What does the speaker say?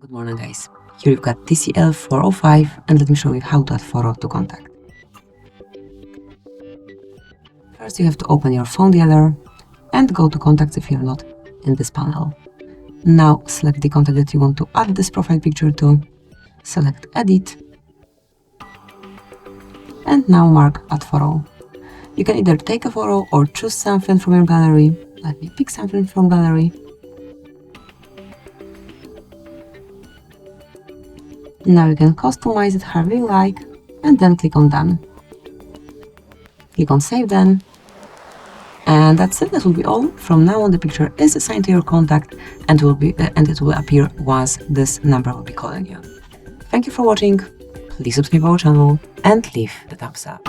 Good morning, guys. Here you've got TCL 405, and let me show you how to add photo to contact. First, you have to open your phone dialer and go to contacts if you're not in this panel. Now select the contact that you want to add this profile picture to, select edit, and now mark add photo. You can either take a photo or choose something from your gallery. Let me pick something from gallery. Now you can customize it however you like, and then click on done. Click on save then. And that's it. That will be all. From now on, the picture is assigned to your contact and it will appear once this number will be calling you. Thank you for watching. Please subscribe our channel and leave the thumbs up.